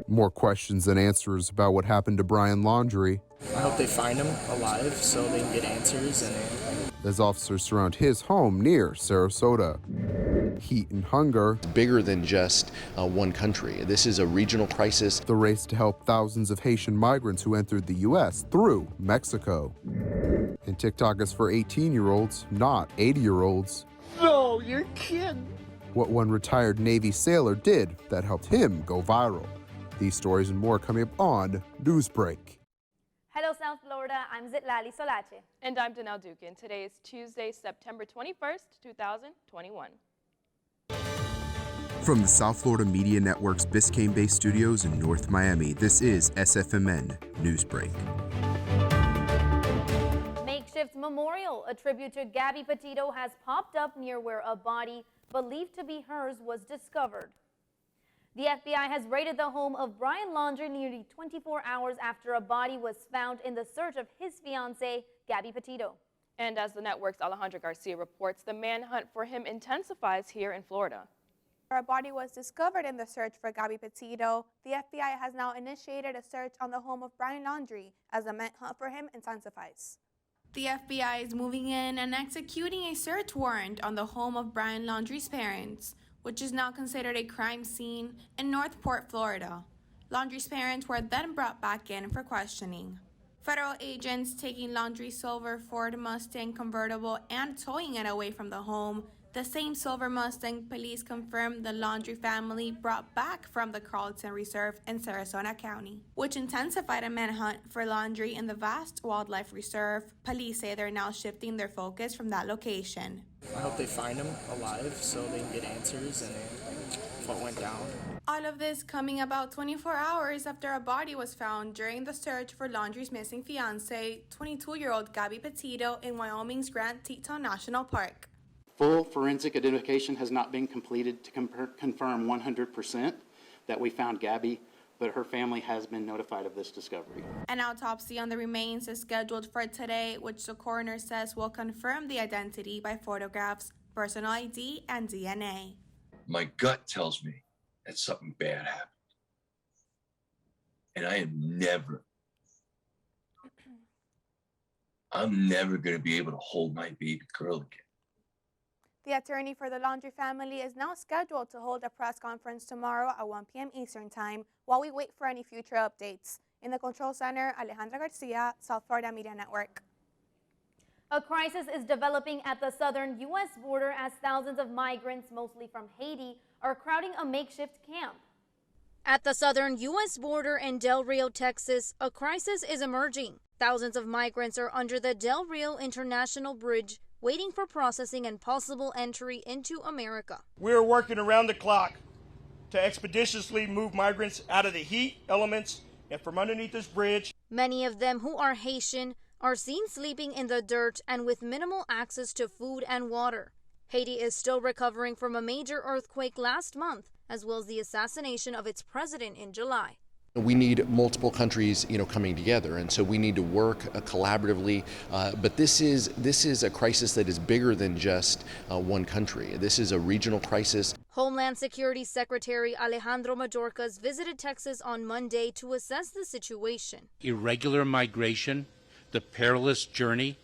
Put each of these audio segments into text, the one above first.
More questions than answers about what happened to Brian Laundrie. I hope they find him alive so they can get answers. As officers surround his home near Sarasota. Heat and hunger. It's bigger than just one country. This is a regional crisis. The race to help thousands of Haitian migrants who entered the U.S. through Mexico. And TikTok is for 18-year-olds, not 80-year-olds. No, you're kidding. What one retired Navy sailor did that helped him go viral. These stories and more coming up on Newsbreak. Hello, South Florida. I'm Zitlali Solache. And I'm Danelle Dukin. Today is Tuesday, September 21st, 2021. From the South Florida Media Network's Biscayne-based studios in North Miami, this is SFMN Newsbreak. Makeshift memorial, a tribute to Gabby Petito, has popped up near where a body believed to be hers was discovered. The FBI has raided the home of Brian Laundrie nearly 24 hours after a body was found in the search of his fiancée, Gabby Petito. And as the network's Alejandra Garcia reports, the manhunt for him intensifies here in Florida. A body was discovered in the search for Gabby Petito. The FBI has now initiated a search on the home of Brian Laundrie as the manhunt for him intensifies. The FBI is moving in and executing a search warrant on the home of Brian Laundrie's parents, which is now considered a crime scene in Northport, Florida. Laundrie's parents were then brought back in for questioning. Federal agents taking Laundrie's silver Ford Mustang convertible and towing it away from the home. The same silver Mustang police confirmed the Laundrie family brought back from the Carlton Reserve in Sarasota County, which intensified a manhunt for Laundrie in the vast wildlife reserve. Police say they're now shifting their focus from that location. I hope they find him alive so they can get answers and what went down. All of this coming about 24 hours after a body was found during the search for Laundrie's missing fiancée, 22-year-old Gabby Petito, in Wyoming's Grand Teton National Park. Full forensic identification has not been completed to confirm 100% that we found Gabby, but her family has been notified of this discovery. An autopsy on the remains is scheduled for today, which the coroner says will confirm the identity by photographs, personal ID, and DNA. My gut tells me that something bad happened. And I'm never going to be able to hold my baby girl again. The attorney for the Laundrie family is now scheduled to hold a press conference tomorrow at 1 p.m. Eastern Time while we wait for any future updates. In the control center, Alejandra Garcia, South Florida Media Network. A crisis is developing at the southern U.S. border as thousands of migrants, mostly from Haiti, are crowding a makeshift camp. At the southern U.S. border in Del Rio, Texas, a crisis is emerging. Thousands of migrants are under the Del Rio International Bridge, waiting for processing and possible entry into America. We're working around the clock to expeditiously move migrants out of the heat elements and from underneath this bridge. Many of them, who are Haitian, are seen sleeping in the dirt and with minimal access to food and water. Haiti is still recovering from a major earthquake last month, as well as the assassination of its president in July. We need multiple countries, coming together, and so we need to work collaboratively. But this is a crisis that is bigger than just one country. This is a regional crisis. Homeland Security Secretary Alejandro Mayorkas visited Texas on Monday to assess the situation. Irregular migration, the perilous journey,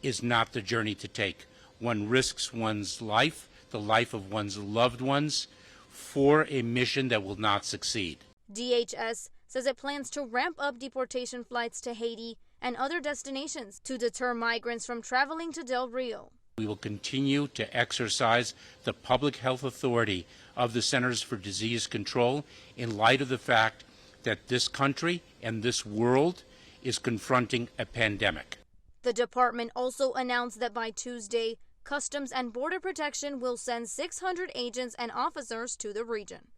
is not the journey to take. One risks one's life, the life of one's loved ones, for a mission that will not succeed. DHS says it plans to ramp up deportation flights to Haiti and other destinations to deter migrants from traveling to Del Rio. We will continue to exercise the public health authority of the Centers for Disease Control in light of the fact that this country and this world is confronting a pandemic. The department also announced that by Tuesday, Customs and Border Protection will send 600 agents and officers to the region.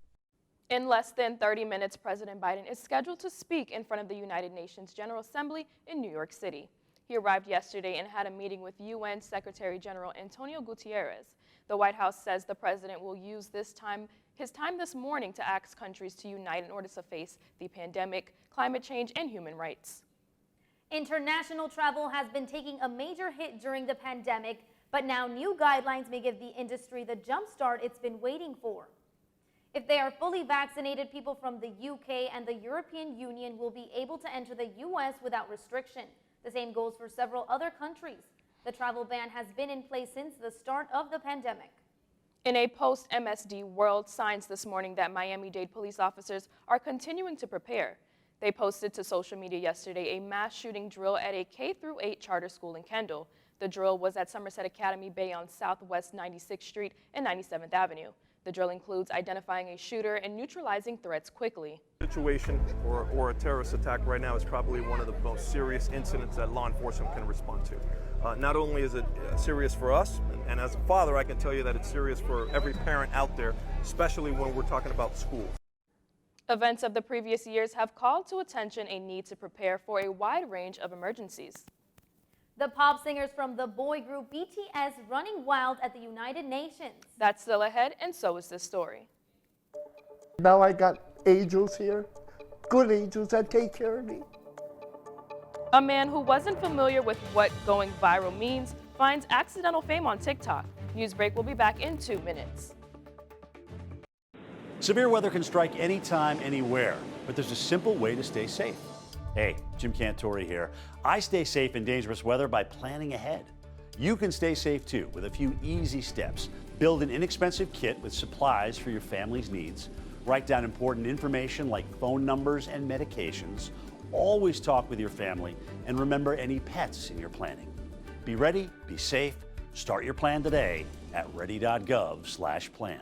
In less than 30 minutes, President Biden is scheduled to speak in front of the United Nations General Assembly in New York City. He arrived yesterday and had a meeting with UN Secretary General Antonio Guterres. The White House says the president will use his time this morning to ask countries to unite in order to face the pandemic, climate change, and human rights. International travel has been taking a major hit during the pandemic, but now new guidelines may give the industry the jump start it's been waiting for. If they are fully vaccinated, people from the UK and the European Union will be able to enter the U.S. without restriction. The same goes for several other countries. The travel ban has been in place since the start of the pandemic. In a post-MSD world, signs this morning that Miami-Dade police officers are continuing to prepare. They posted to social media yesterday a mass shooting drill at a K-8 charter school in Kendall. The drill was at Somerset Academy Bay on Southwest 96th Street and 97th Avenue. The drill includes identifying a shooter and neutralizing threats quickly. Situation or a terrorist attack right now is probably one of the most serious incidents that law enforcement can respond to. Not only is it serious for us, and as a father, I can tell you that it's serious for every parent out there, especially when we're talking about schools. Events of the previous years have called to attention a need to prepare for a wide range of emergencies. The pop singers from the boy group BTS running wild at the United Nations. That's still ahead, and so is this story. Now I got angels here, good angels that take care of me. A man who wasn't familiar with what going viral means finds accidental fame on TikTok. Newsbreak will be back in 2 minutes. Severe weather can strike anytime, anywhere, but there's a simple way to stay safe. Hey, Jim Cantore here. I stay safe in dangerous weather by planning ahead. You can stay safe too with a few easy steps. Build an inexpensive kit with supplies for your family's needs. Write down important information like phone numbers and medications. Always talk with your family and remember any pets in your planning. Be ready, be safe. Start your plan today at ready.gov/plan.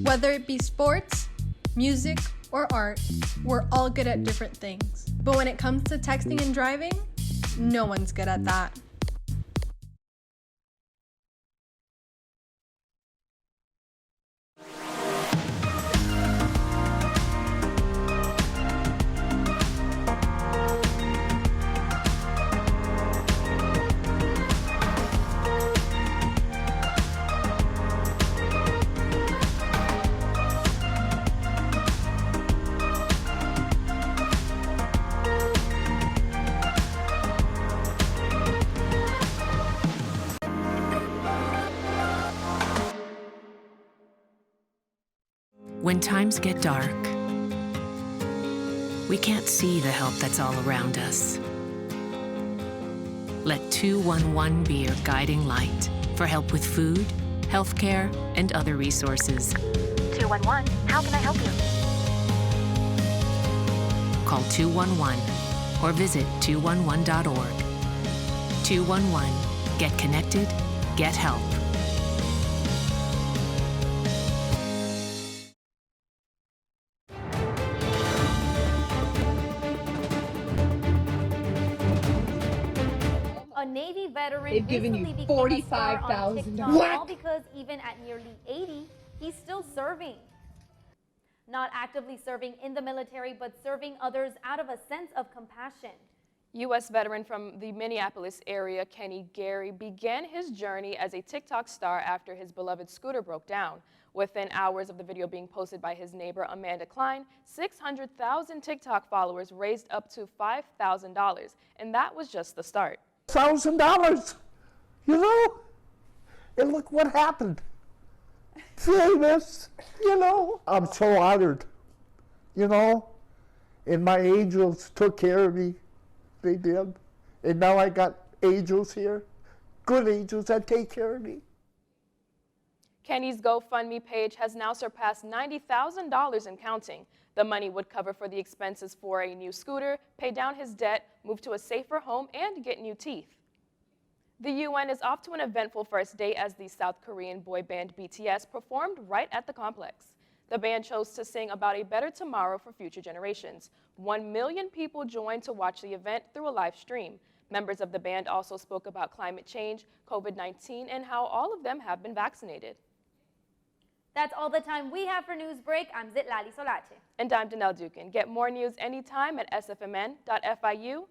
Whether it be sports, music, or art, we're all good at different things. But when it comes to texting and driving, no one's good at that. When times get dark, we can't see the help that's all around us. Let 211 be your guiding light for help with food, healthcare, and other resources. 211, how can I help you? Call 211 or visit 211.org. 211, get connected, get help. A Navy veteran They've given you $45,000. All because even at nearly 80, he's still serving. Not actively serving in the military, but serving others out of a sense of compassion. U.S. veteran from the Minneapolis area, Kenny Gary, began his journey as a TikTok star after his beloved scooter broke down. Within hours of the video being posted by his neighbor, Amanda Klein, 600,000 TikTok followers raised up to $5,000, and that was just the start. $1,000, you know? And look what happened. Famous, you know? I'm so honored, you know? And my angels took care of me. They did. And now I got angels here, good angels that take care of me. Kenny's GoFundMe page has now surpassed $90,000 and counting. The money would cover for the expenses for a new scooter, pay down his debt, move to a safer home, and get new teeth. The UN is off to an eventful first day as the South Korean boy band BTS performed right at the complex. The band chose to sing about a better tomorrow for future generations. 1 million people joined to watch the event through a live stream. Members of the band also spoke about climate change, COVID-19, and how all of them have been vaccinated. That's all the time we have for Newsbreak. I'm Zitlali Solache. And I'm Danelle Dukin. Get more news anytime at sfmn.fiu.edu.